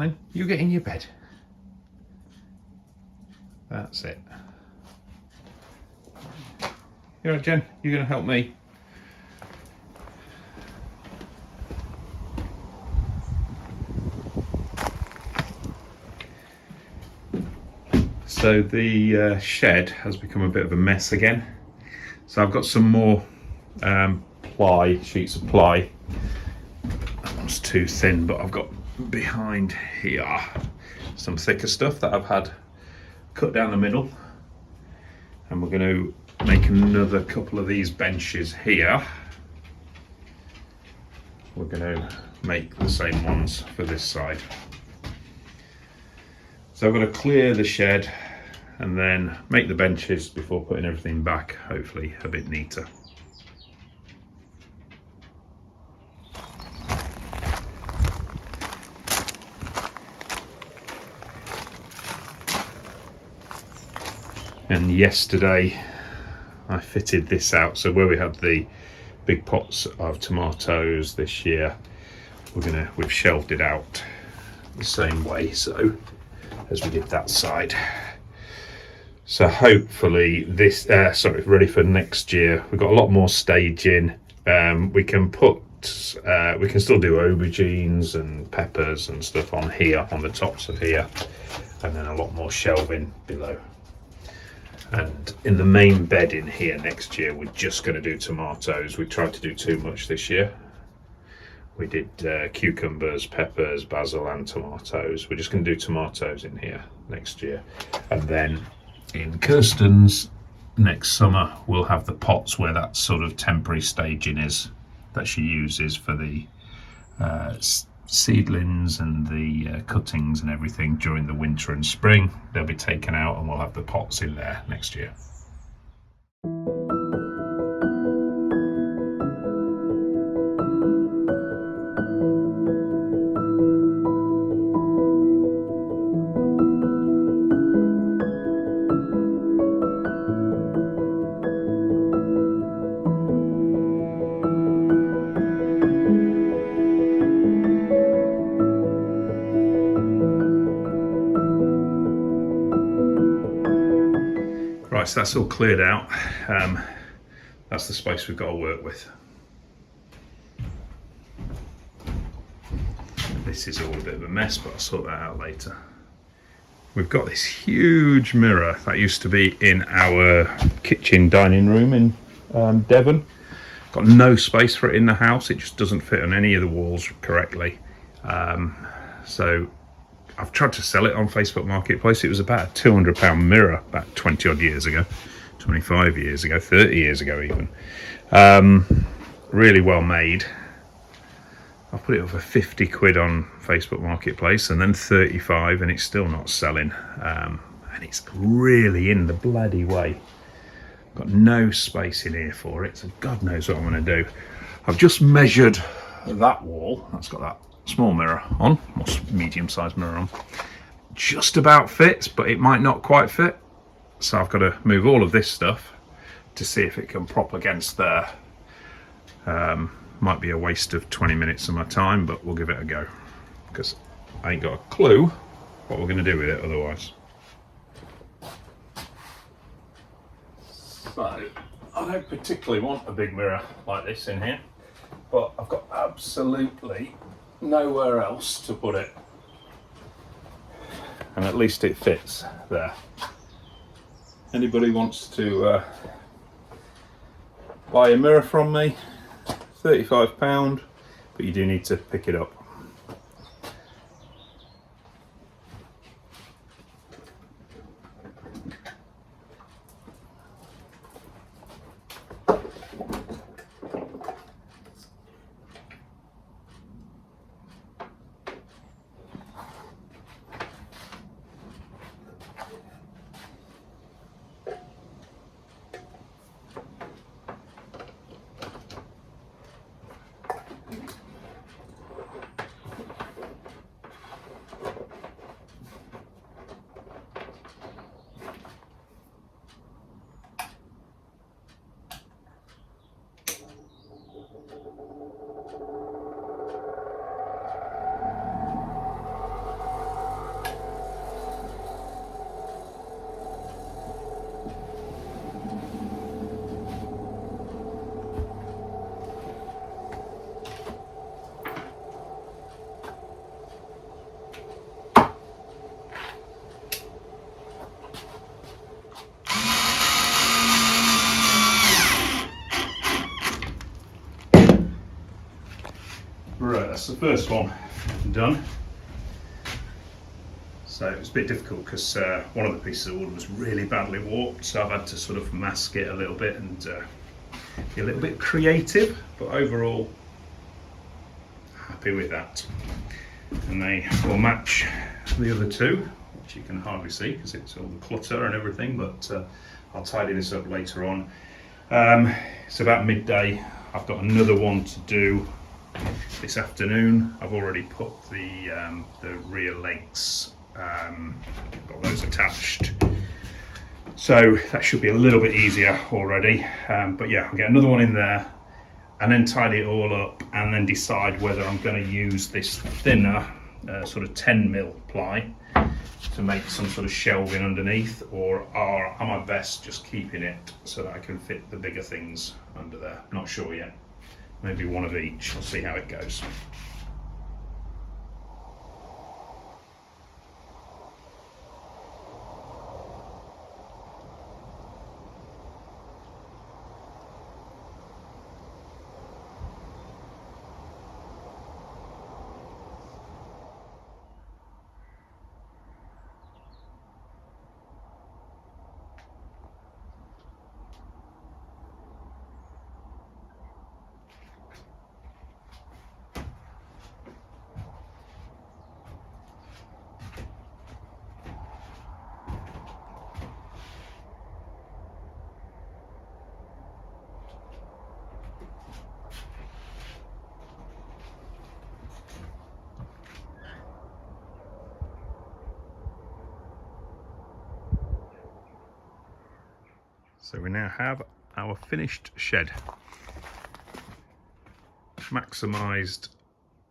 darling, you get in your bed. That's it. You all right, Jen? You're going to help me? So the shed has become a bit of a mess again. So I've got some more sheets of ply. That one's too thin, but I've got behind here some thicker stuff that I've had cut down the middle. And we're going to make another couple of these benches here. We're going to make the same ones for this side. So I'm going to clear the shed and then make the benches before putting everything back, hopefully a bit neater. And yesterday I fitted this out, so where we had the big pots of tomatoes this year, we've shelved it out the same way so as we did that side. So hopefully this ready for next year. We've got a lot more staging. We can still do aubergines and peppers and stuff on here, on the tops of here, and then a lot more shelving below. And in the main bed in here next year, we're just going to do tomatoes. We tried to do too much this year. We did cucumbers, peppers, basil and tomatoes. We're just going to do tomatoes in here next year. And then in Kirsten's next summer, we'll have the pots where that sort of temporary staging is that she uses for the seedlings and the cuttings and everything during the winter and spring. They'll be taken out and we'll have the pots in there next year. Right, so that's all cleared out. That's the space we've got to work with. This is all a bit of a mess, but I'll sort that out later. We've got this huge mirror that used to be in our kitchen dining room in Devon. Got no space for it in the house. It just doesn't fit on any of the walls correctly. So I've tried to sell it on Facebook Marketplace. It was about a £200 mirror about 20 odd years ago, 25 years ago, 30 years ago even. Really well made. I put it up for 50 quid on Facebook Marketplace and then 35 and it's still not selling. And it's really in the bloody way. Got no space in here for it, so God knows what I'm going to do. I've just measured that wall. That's got that small mirror on, or medium-sized mirror on. Just about fits, but it might not quite fit. So I've got to move all of this stuff to see if it can prop against there. Might be a waste of 20 minutes of my time, but we'll give it a go because I ain't got a clue what we're going to do with it otherwise. So I don't particularly want a big mirror like this in here, but I've got absolutely nowhere else to put it, and at least it fits there. Anybody wants to buy a mirror from me, £35, but you do need to pick it up. Right, that's the first one done. So it was a bit difficult because one of the pieces of wood was really badly warped, so I've had to sort of mask it a little bit and be a little bit creative, but overall happy with that. And they will match the other two, which you can hardly see because it's all the clutter and everything, but I'll tidy this up later on. It's about midday. I've got another one to do this afternoon. I've already put the rear legs, got those attached, so that should be a little bit easier already. But yeah, I'll get another one in there and then tidy it all up and then decide whether I'm going to use this thinner sort of 10mm ply to make some sort of shelving underneath, or am I best just keeping it so that I can fit the bigger things under there. Not sure yet. Maybe one of each. I'll see how it goes. So we now have our finished shed. Maximised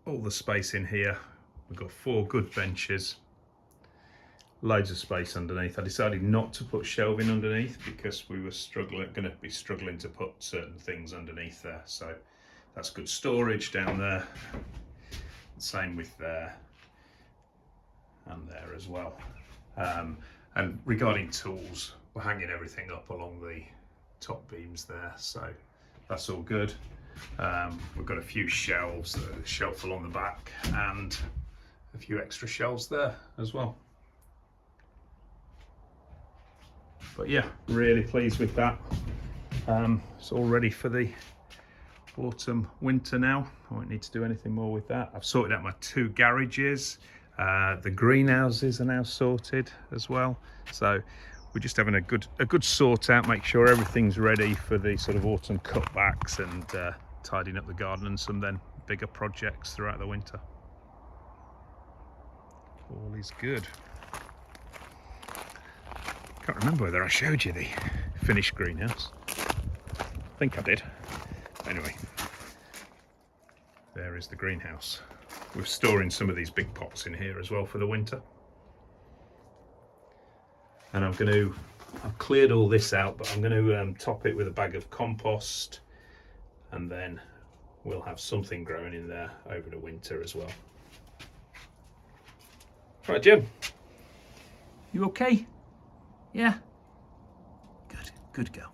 all the space in here. We've got 4 good benches, loads of space underneath. I decided not to put shelving underneath because we were going to be struggling to put certain things underneath there. So that's good storage down there. Same with there and there as well. And regarding tools, we're hanging everything up along the top beams there, so that's all good. We've got a few shelves, a shelf along the back and a few extra shelves there as well. But yeah, really pleased with that. It's all ready for the autumn winter now. I won't need to do anything more with that. I've sorted out my 2 garages. The greenhouses are now sorted as well, so we're just having a good sort out, make sure everything's ready for the sort of autumn cutbacks and tidying up the garden and some then bigger projects throughout the winter. All is good. Can't remember whether I showed you the finished greenhouse. I think I did. Anyway, there is the greenhouse. We're storing some of these big pots in here as well for the winter. And I've cleared all this out, but I'm going to top it with a bag of compost, and then we'll have something growing in there over the winter as well. Right, Jim, you okay? Yeah? Good girl.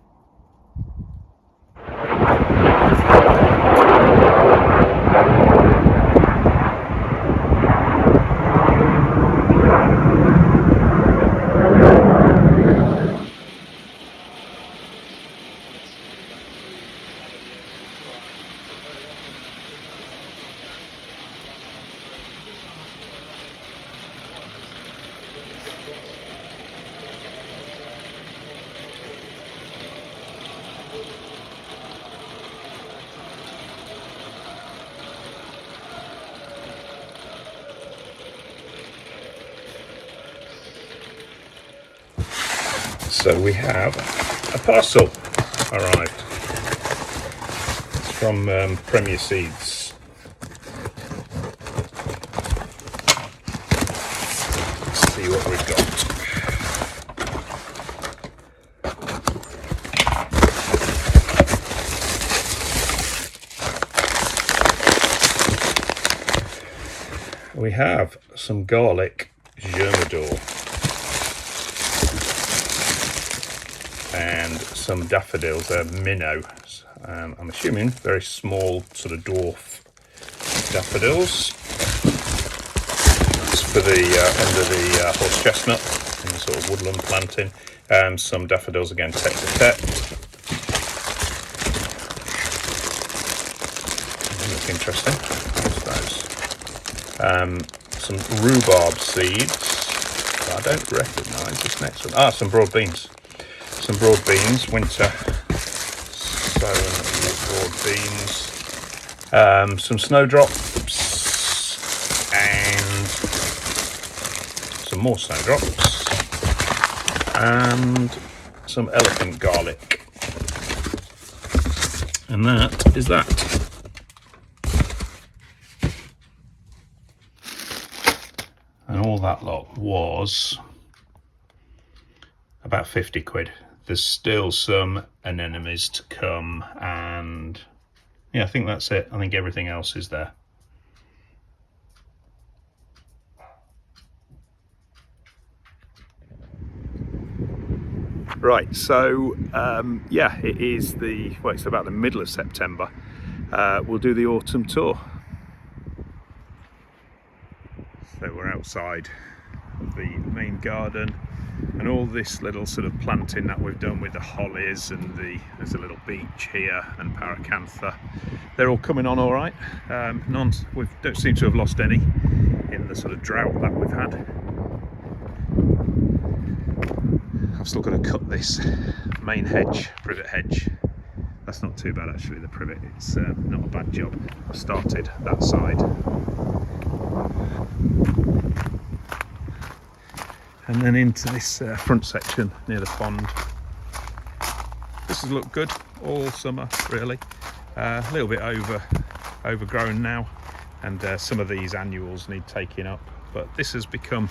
So we have a parcel arrived. It's from Premier Seeds. Let's see what we've got. We have some garlic germador and some daffodils, they're minnows. I'm assuming very small, sort of dwarf daffodils. That's for the under the horse chestnut in the sort of woodland planting. Some daffodils again, tete-a-tete. Look interesting. What's those? Some rhubarb seeds. I don't recognise this next one. Ah, some broad beans. Some broad beans, winter sown broad beans. Some snowdrops and some more snowdrops and some elephant garlic. And that is that. And all that lot was about 50 quid. There's still some anemones to come, and yeah, I think that's it. I think everything else is there. Right, so yeah, it is it's about the middle of September. We'll do the autumn tour. So we're outside of the main garden, and all this little sort of planting that we've done with the hollies, and there's a little beech here and paracantha. They're all coming on all right. We don't seem to have lost any in the sort of drought that we've had. I've still got to cut this main hedge, privet hedge. That's not too bad actually, the privet. It's not a bad job. I've started that side. And then into this front section near the pond. This has looked good all summer really. A little bit overgrown now, and some of these annuals need taking up, but this has become,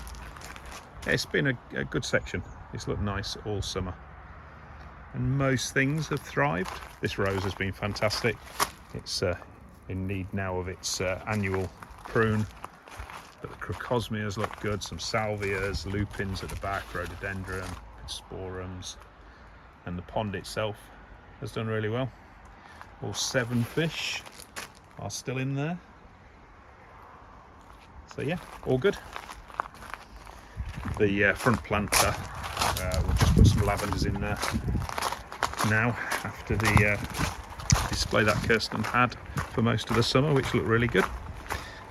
it's been a good section. It's looked nice all summer, and most things have thrived. This rose has been fantastic. It's in need now of its annual prune. But the crocosmias look good, some salvias, lupins at the back, rhododendron, sporums, and the pond itself has done really well. All 7 fish are still in there. So yeah, all good. The front planter, we'll just put some lavenders in there now after the display that Kirsten had for most of the summer, which looked really good.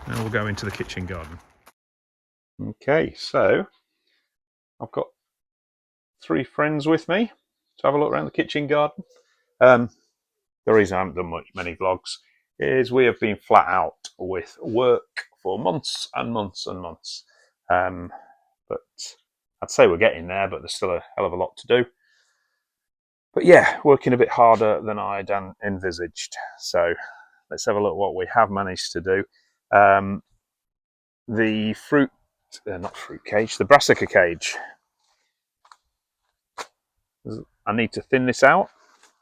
Now we'll go into the kitchen garden. Okay, so I've got 3 friends with me to have a look around the kitchen garden. The reason I haven't done many vlogs is we have been flat out with work for months and months and months. But I'd say we're getting there, but there's still a hell of a lot to do. But yeah, working a bit harder than I'd envisaged. So let's have a look at what we have managed to do. The the brassica cage. I need to thin this out,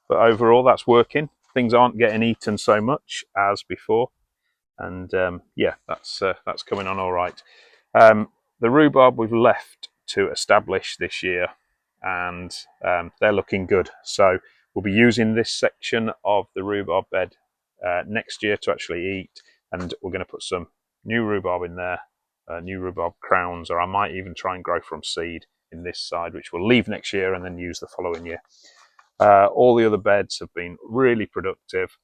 but overall that's working. Things aren't getting eaten so much as before, and yeah, that's coming on all right. The rhubarb we've left to establish this year, and they're looking good. So we'll be using this section of the rhubarb bed next year to actually eat, and we're going to put some new rhubarb in there, new rhubarb crowns, or I might even try and grow from seed in this side, which we'll leave next year and then use the following year. All the other beds have been really productive.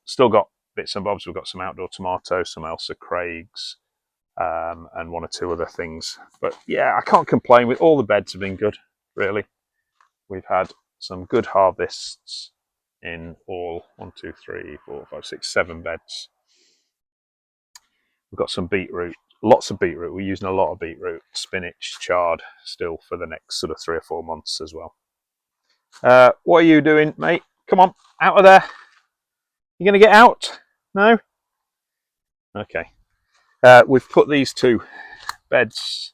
Still got bits and bobs. We've got some outdoor tomatoes, some Elsa Craigs, and 1 or 2 other things. But yeah, I can't complain. With all the beds have been good, really. We've had some good harvests in all 1, 2, 3, 4, 5, 6, 7 beds. We've got some beetroot, lots of beetroot. We're using a lot of beetroot, spinach, chard still for the next sort of 3 or 4 months as well. What are you doing, mate? Come on, out of there. You going to get out? No? Okay. We've put these 2 beds,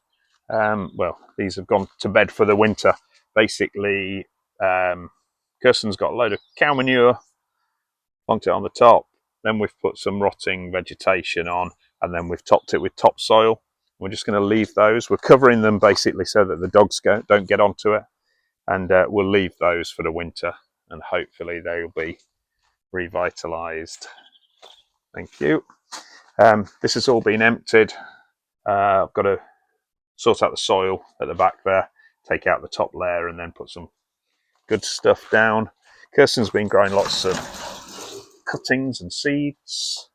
well, these have gone to bed for the winter. Basically, Kirsten's got a load of cow manure, plonked it on the top. Then we've put some rotting vegetation on, and then we've topped it with topsoil. We're just going to leave those. We're covering them basically so that the dogs don't get onto it, and we'll leave those for the winter, and hopefully they'll be revitalized. Thank you. This has all been emptied. I've got to sort out the soil at the back there, take out the top layer, and then put some good stuff down. Kirsten's been growing lots of cuttings and seeds.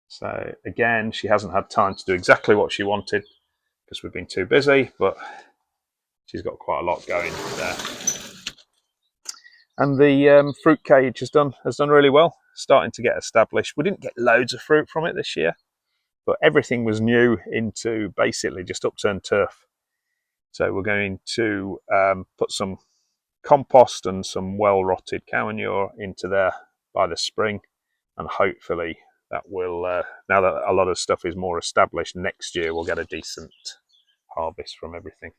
So again, she hasn't had time to do exactly what she wanted because we've been too busy, but she's got quite a lot going there. And the fruit cage has done really well, starting to get established. We didn't get loads of fruit from it this year, but everything was new into basically just upturned turf. So we're going to put some compost and some well-rotted cow manure into there by the spring, and hopefully that will, now that a lot of stuff is more established, next year we'll get a decent harvest from everything.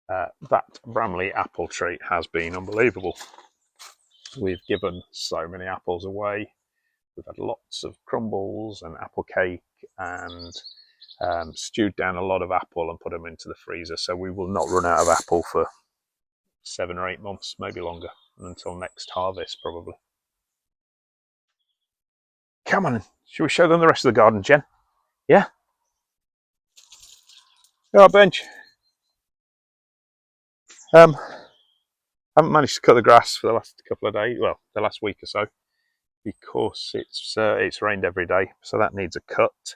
That Bramley apple tree has been unbelievable. We've given so many apples away. We've had lots of crumbles and apple cake, and stewed down a lot of apple and put them into the freezer. So we will not run out of apple for 7 or 8 months, maybe longer, until next harvest probably. Come on, shall we show them the rest of the garden, Jen? Yeah? All right, Bench. Haven't managed to cut the grass for the last couple of days, well, the last week or so, because it's rained every day, so that needs a cut.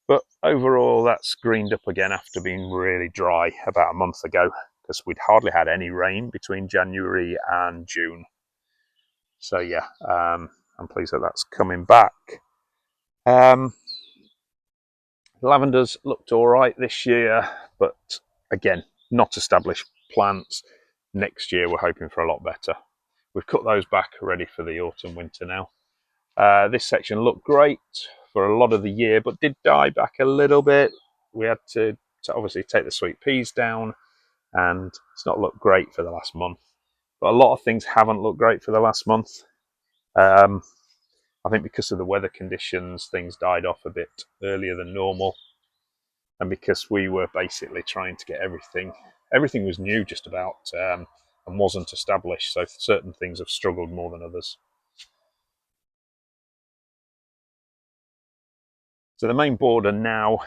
But overall, that's greened up again after being really dry about a month ago, because we'd hardly had any rain between January and June. So yeah, I'm pleased that that's coming back. Lavenders looked all right this year, but again, not established plants. Next year, we're hoping for a lot better. We've cut those back ready for the autumn winter now. This section looked great for a lot of the year, but did die back a little bit. We had to obviously take the sweet peas down, and it's not looked great for the last month. But a lot of things haven't looked great for the last month. I think because of the weather conditions, things died off a bit earlier than normal. And because we were basically trying to get everything was new just about, and wasn't established. So certain things have struggled more than others. So the main border now,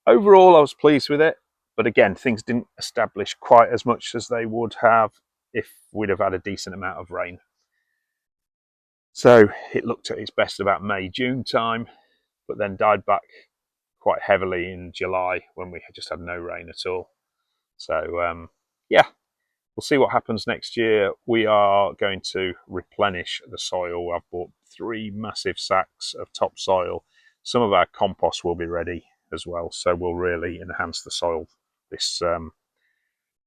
overall I was pleased with it. But again, things didn't establish quite as much as they would have if we'd have had a decent amount of rain. So it looked at its best about May, June time, but then died back quite heavily in July when we just had no rain at all. So yeah, we'll see what happens next year. We are going to replenish the soil. I've bought 3 massive sacks of topsoil. Some of our compost will be ready as well, so we'll really enhance the soil this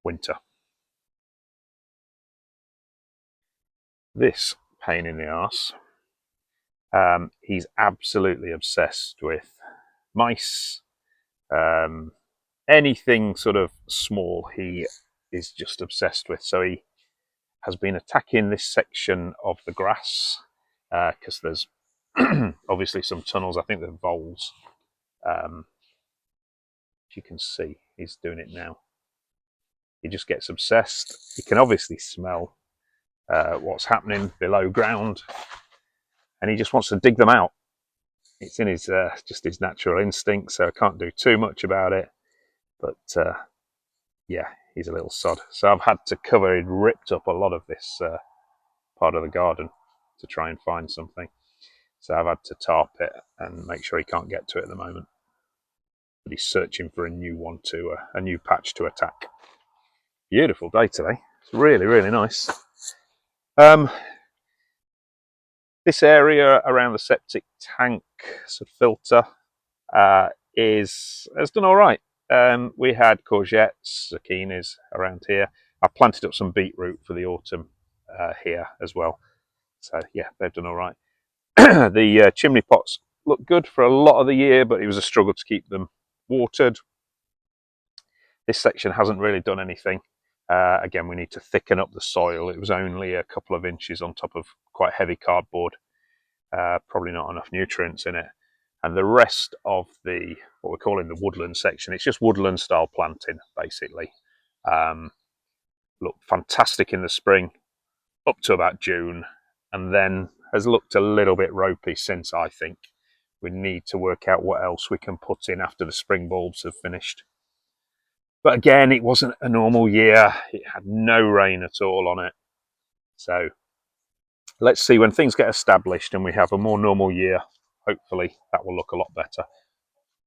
winter. This pain in the arse, he's absolutely obsessed with mice, anything sort of small he is just obsessed with. So he has been attacking this section of the grass because there's obviously some tunnels. I think they're voles. As you can see, he's doing it now. He just gets obsessed. He can obviously smell what's happening below ground, and he just wants to dig them out. It's in his just his natural instinct, so I can't do too much about it. But yeah, he's a little sod. So I've had to cover, he'd ripped up a lot of this part of the garden to try and find something. So I've had to tarp it and make sure he can't get to it at the moment. But he's searching for a new one a new patch to attack. Beautiful day today. It's really, really nice. This area around the septic tank sort of filter has done all right. We had courgettes, zucchinis around here. I planted up some beetroot for the autumn here as well. So yeah, they've done all right. The chimney pots look good for a lot of the year, but it was a struggle to keep them watered. This section hasn't really done anything. Again, we need to thicken up the soil. It was only a couple of inches on top of quite heavy cardboard. Probably not enough nutrients in it. And the rest of the, what we're calling the woodland section, it's just woodland style planting, basically. Looked fantastic in the spring, up to about June. and then has looked a little bit ropey since. I think we need to work out what else we can put in after the spring bulbs have finished. But again, it wasn't a normal year. It had no rain at all on it. So let's see, when things get established and we have a more normal year, hopefully that will look a lot better.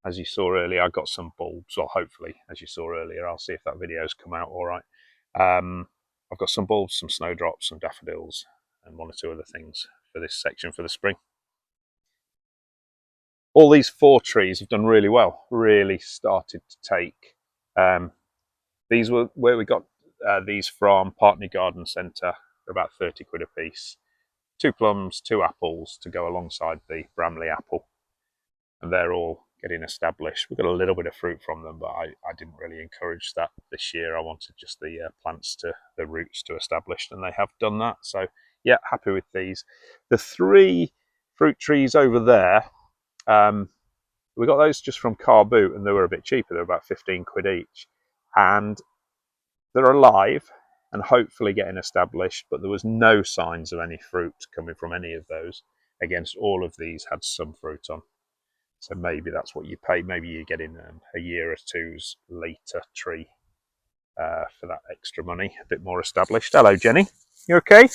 As you saw earlier, I got some bulbs, or hopefully, as you saw earlier, I'll see if that video's come out all right. I've got some bulbs, some snowdrops, some daffodils, and one or two other things for this section for the spring. All these 4 trees have done really well, really started to take. These were where we got these from, Partney Garden Centre, for about 30 quid a piece. 2 plums, 2 apples to go alongside the Bramley apple. And they're all getting established. We got a little bit of fruit from them, but I didn't really encourage that this year. I wanted just the plants to, the roots to establish, and they have done that. So yeah, happy with these. The 3 fruit trees over there, we got those just from Car Boot, and they were a bit cheaper. They were about 15 quid each, and they're alive and hopefully getting established, but there was no signs of any fruit coming from any of those. Against all of these had some fruit on. So maybe that's what you pay. Maybe you're getting a year or two's later tree for that extra money, a bit more established. Hello, Jenny. You okay?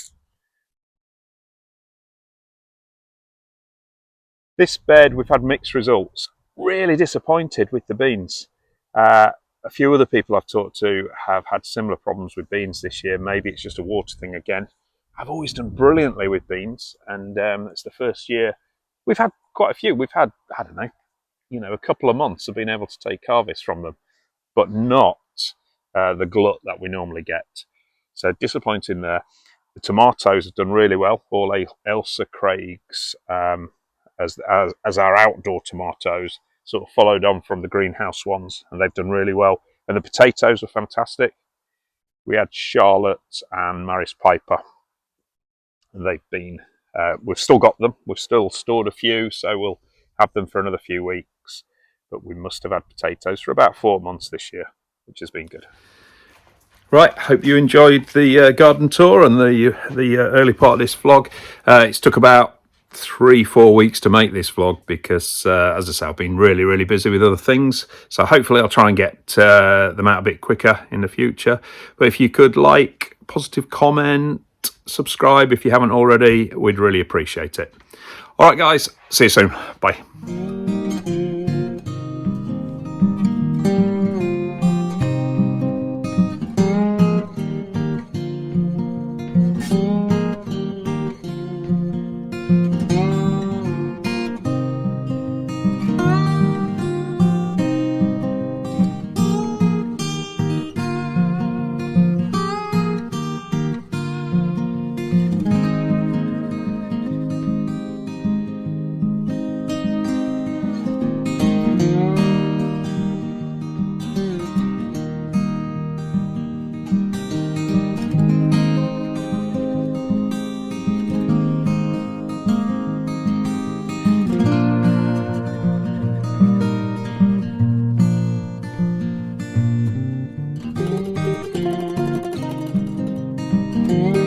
This bed, we've had mixed results. Really disappointed with the beans. A few other people I've talked to have had similar problems with beans this year. Maybe it's just a water thing again. I've always done brilliantly with beans, and it's the first year. We've had quite a few. We've had, I don't know, a couple of months of being able to take harvest from them, but not the glut that we normally get. So disappointing there. The tomatoes have done really well. All Ailsa Craig's as our outdoor tomatoes, sort of followed on from the greenhouse ones, and they've done really well. And the potatoes were fantastic. We had Charlotte and Maris Piper, and they've been, we've still got them. We've still stored a few, so we'll have them for another few weeks. But we must have had potatoes for about 4 months this year, which has been good. Right, hope you enjoyed the garden tour and the early part of this vlog. It's took about 3-4 weeks to make this vlog because, as I say, I've been really busy with other things. So hopefully I'll try and get them out a bit quicker in the future. But if you could like, positive comment, subscribe if you haven't already, we'd really appreciate it. All right, guys, see you soon. Bye. Mm-hmm.